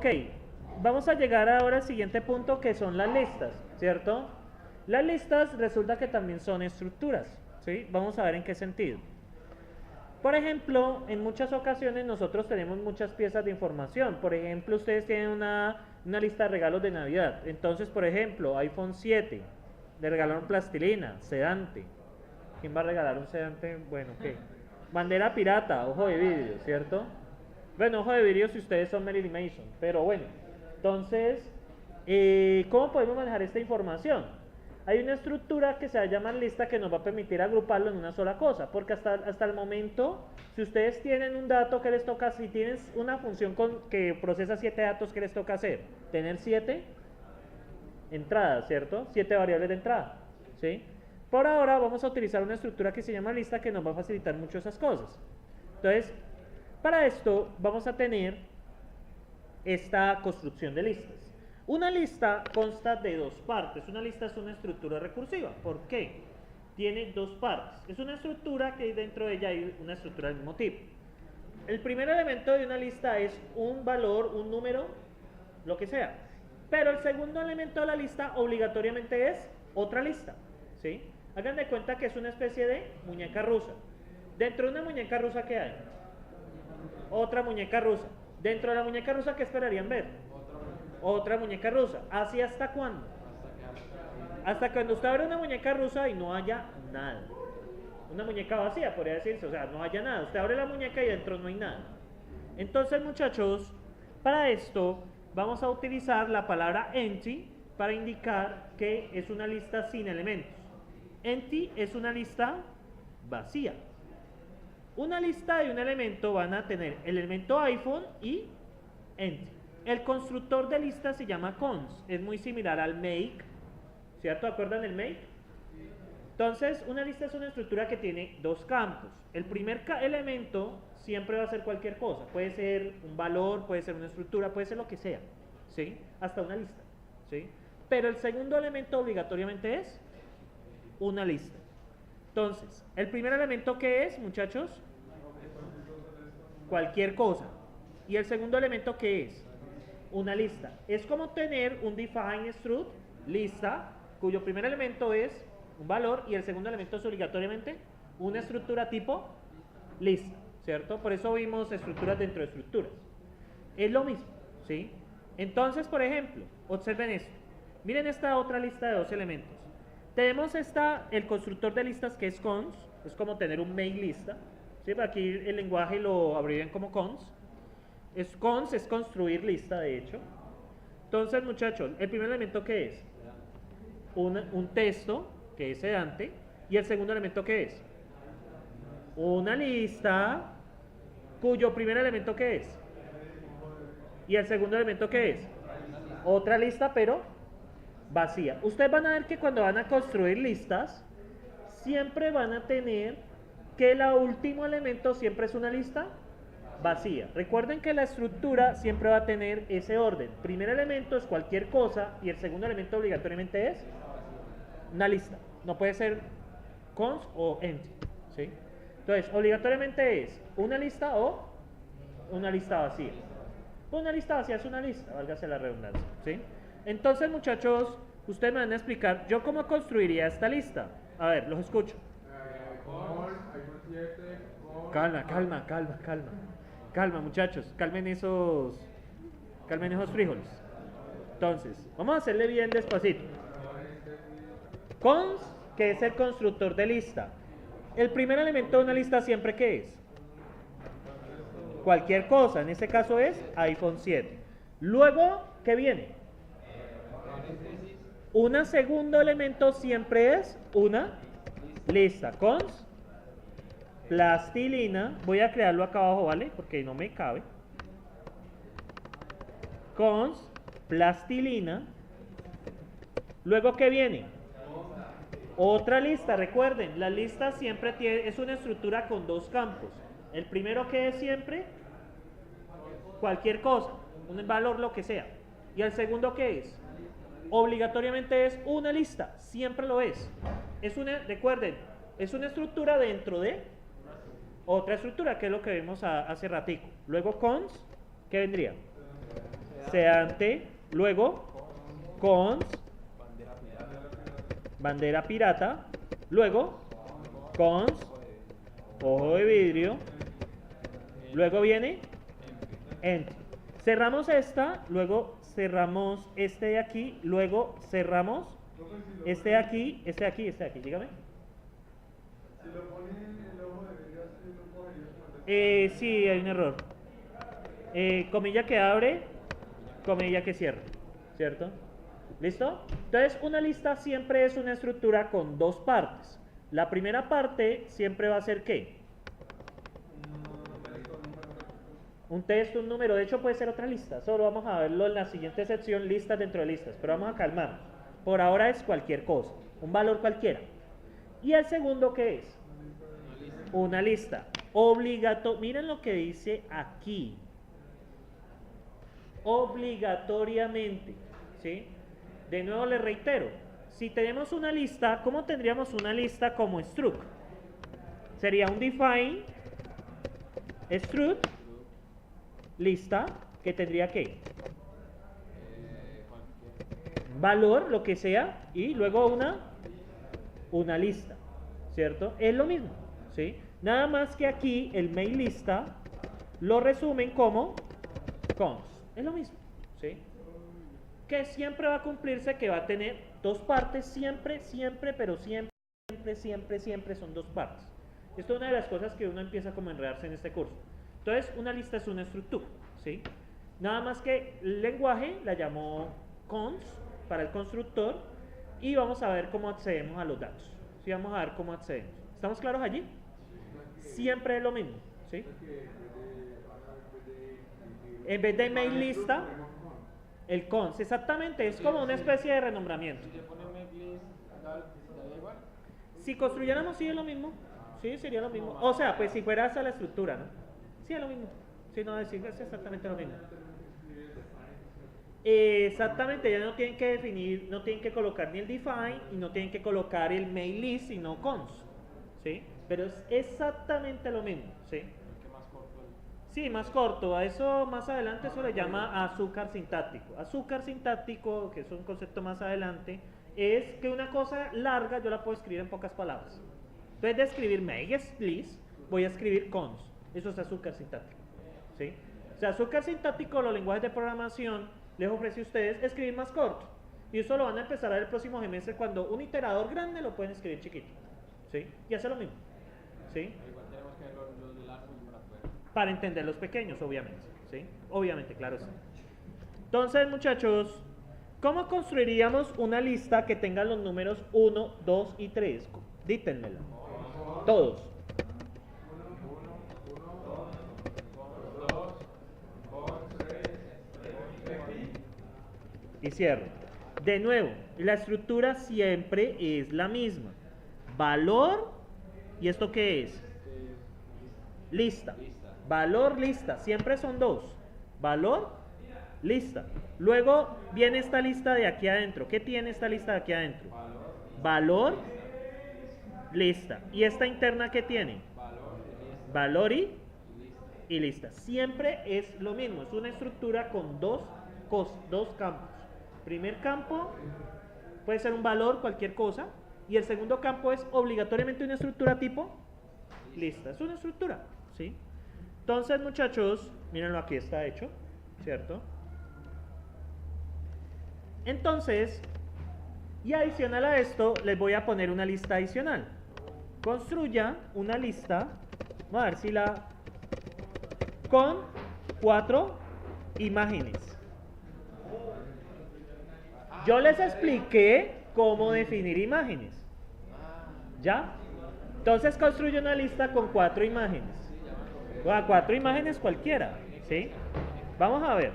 Ok, vamos a llegar ahora al siguiente punto que son las listas, ¿cierto? Las listas resulta que también son estructuras, ¿sí? Vamos a ver en qué sentido. Por ejemplo, en muchas ocasiones nosotros tenemos muchas piezas de información. Por ejemplo, ustedes tienen una lista de regalos de Navidad. Entonces, por ejemplo, iPhone 7, le regalaron plastilina, sedante. ¿Quién va a regalar un sedante? Bueno, ¿qué? Bandera pirata, ojo de vidrio, ¿cierto? Bueno, ojo de vidrio si ustedes son Marilyn Manson, pero bueno. Entonces, ¿cómo podemos manejar esta información? Hay una estructura que se llama lista que nos va a permitir agruparlo en una sola cosa, porque hasta el momento, si ustedes tienen un dato que les toca, si tienes una función que procesa 7 datos, ¿qué les toca hacer? Tener 7 entradas, ¿cierto? 7 variables de entrada, ¿sí? Por ahora vamos a utilizar una estructura que se llama lista que nos va a facilitar mucho esas cosas. Entonces, para esto vamos a tener esta construcción de listas. Una lista consta de dos partes. Una lista es una estructura recursiva. ¿Por qué? Tiene dos partes. Es una estructura que dentro de ella hay una estructura del mismo tipo. El primer elemento de una lista es un valor, un número, lo que sea. Pero el segundo elemento de la lista obligatoriamente es otra lista, ¿sí? Hagan de cuenta que es una especie de muñeca rusa. Dentro de una muñeca rusa, ¿qué hay? Otra muñeca rusa. Dentro de la muñeca rusa, ¿qué esperarían ver? Otra muñeca rusa. ¿Así hasta cuándo? Hasta cuando usted abre una muñeca rusa y no haya nada. Una muñeca vacía, podría decirse. O sea, no haya nada. Usted abre la muñeca y dentro no hay nada. Entonces, muchachos, para esto vamos a utilizar la palabra empty para indicar que es una lista sin elementos. Empty es una lista vacía. Una lista de un elemento van a tener el elemento iPhone y empty. El constructor de lista se llama cons, es muy similar al make, ¿cierto? ¿Acuerdan el make? Entonces, una lista es una estructura que tiene dos campos. El primer elemento siempre va a ser cualquier cosa, puede ser un valor, puede ser una estructura, puede ser lo que sea, ¿sí? Hasta una lista, ¿sí? Pero el segundo elemento obligatoriamente es una lista. Entonces, el primer elemento, ¿qué es, muchachos? Cualquier cosa. ¿Y el segundo elemento, qué es? Una lista. Es como tener un define struct, lista, cuyo primer elemento es un valor y el segundo elemento es obligatoriamente una estructura tipo lista, ¿cierto? Por eso vimos estructuras dentro de estructuras. Es lo mismo, ¿sí? Entonces, por ejemplo, observen esto. Miren esta otra lista de dos elementos. Tenemos el constructor de listas que es cons, es como tener un main lista, ¿sí? Aquí el lenguaje lo abrevian como cons. Cons es construir lista, de hecho. Entonces, muchachos, el primer elemento ¿qué es? Un texto, que es sedante, y el segundo elemento ¿qué es? Una lista, cuyo primer elemento ¿qué es? Y el segundo elemento ¿qué es? Otra lista, pero vacía. Ustedes van a ver que cuando van a construir listas, siempre van a tener que el último elemento siempre es una lista vacía. Recuerden que la estructura siempre va a tener ese orden. Primer elemento es cualquier cosa y el segundo elemento obligatoriamente es una lista. No puede ser cons o empty, ¿sí? Entonces, obligatoriamente es una lista o una lista vacía. Una lista vacía es una lista, válgase la redundancia, ¿sí? Entonces, muchachos, ustedes me van a explicar, ¿yo cómo construiría esta lista? A ver, los escucho. Calma, muchachos, calmen esos frijoles. Entonces, vamos a hacerle bien despacito. Cons, que es el constructor de lista. El primer elemento de una lista siempre, ¿qué es? Cualquier cosa, en este caso es iPhone 7. Luego, ¿qué viene? Un segundo elemento siempre es una lista. Cons, plastilina, voy a crearlo acá abajo, ¿vale? Porque no me cabe. Cons, plastilina. Luego, ¿qué viene? Otra lista. Recuerden, la lista siempre es una estructura con dos campos. El primero que es siempre cualquier cosa, un valor, lo que sea. Y el segundo que es obligatoriamente es una lista, siempre lo es. Recuerden, es una estructura dentro de otra estructura, que es lo que vimos hace ratico. Luego cons, ¿qué vendría? seante, luego cons, bandera pirata, luego cons, ojo de vidrio, luego viene empty. Cerramos esta, luego cerramos este de aquí, luego cerramos este de aquí, este de aquí, este de aquí, dígame. Si lo pone el ojo de vidrio, ¿sí lo cogería? Sí, hay un error. Comilla que abre, comilla que cierra, ¿cierto? ¿Listo? Entonces, una lista siempre es una estructura con dos partes. La primera parte siempre va a ser ¿qué? Un texto, un número. De hecho, puede ser otra lista. Solo vamos a verlo en la siguiente sección, listas dentro de listas. Pero vamos a calmarnos. Por ahora es cualquier cosa, un valor cualquiera. ¿Y el segundo qué es? Una lista. Miren lo que dice aquí. Obligatoriamente, ¿sí? De nuevo les reitero, si tenemos una lista, ¿cómo tendríamos una lista como struct? Sería un define struct lista que tendría que valor, lo que sea, y luego una lista, ¿cierto? Es lo mismo, ¿sí? Nada más que aquí el main lista lo resumen como cons. Es lo mismo, ¿sí? Que siempre va a cumplirse que va a tener dos partes, siempre, pero siempre son dos partes. Esto es una de las cosas que uno empieza como a enredarse en este curso. Entonces, una lista es una estructura, ¿sí? Nada más que el lenguaje la llamó cons para el constructor y vamos a ver cómo accedemos a los datos. ¿Sí? Vamos a ver cómo accedemos. ¿Estamos claros allí? Siempre es lo mismo, ¿sí? En vez de main lista, el cons, exactamente, es como una especie de renombramiento. Si construyéramos, sí es lo mismo. Sí, sería lo mismo. O sea, pues si fuera esa la estructura, ¿no? Sí es lo mismo. Sí, no, es exactamente lo mismo. Exactamente, ya no tienen que definir, no tienen que colocar ni el define y no tienen que colocar el main list, sino cons. ¿Sí? Pero es exactamente lo mismo, ¿sí? Sí, más corto. A eso más adelante eso le llama azúcar sintáctico. Azúcar sintáctico, que es un concepto más adelante, es que una cosa larga yo la puedo escribir en pocas palabras. Entonces de escribir make list, voy a escribir cons. Eso es azúcar sintáctico, ¿sí? O sea, azúcar sintáctico, los lenguajes de programación les ofrece a ustedes escribir más corto. Y eso lo van a empezar a ver el próximo semestre cuando un iterador grande lo pueden escribir chiquito, ¿sí? Y hace lo mismo, ¿sí? Para entender los pequeños, obviamente, ¿sí? Obviamente, claro sí. Entonces, muchachos, ¿cómo construiríamos una lista que tenga los números 1, 2 y 3? Dítenmela. Todos. Y cierro. De nuevo, la estructura siempre es la misma. Valor, ¿y esto qué es? Lista. Valor, lista. Siempre son dos. Valor, lista. Luego viene esta lista de aquí adentro. ¿Qué tiene esta lista de aquí adentro? Valor, lista. ¿Y esta interna qué tiene? Valor y lista. Siempre es lo mismo. Es una estructura con dos campos. Primer campo puede ser un valor, cualquier cosa. Y el segundo campo es obligatoriamente una estructura tipo lista. Es una estructura, ¿sí? Entonces, muchachos, mírenlo, aquí está hecho, ¿cierto? Entonces, y adicional a esto, les voy a poner una lista adicional. Construya una lista, vamos a ver si con 4 imágenes. Yo les expliqué cómo definir imágenes. ¿Ya? Entonces construye una lista con 4 imágenes. 4 imágenes cualquiera, ¿sí? Vamos a ver.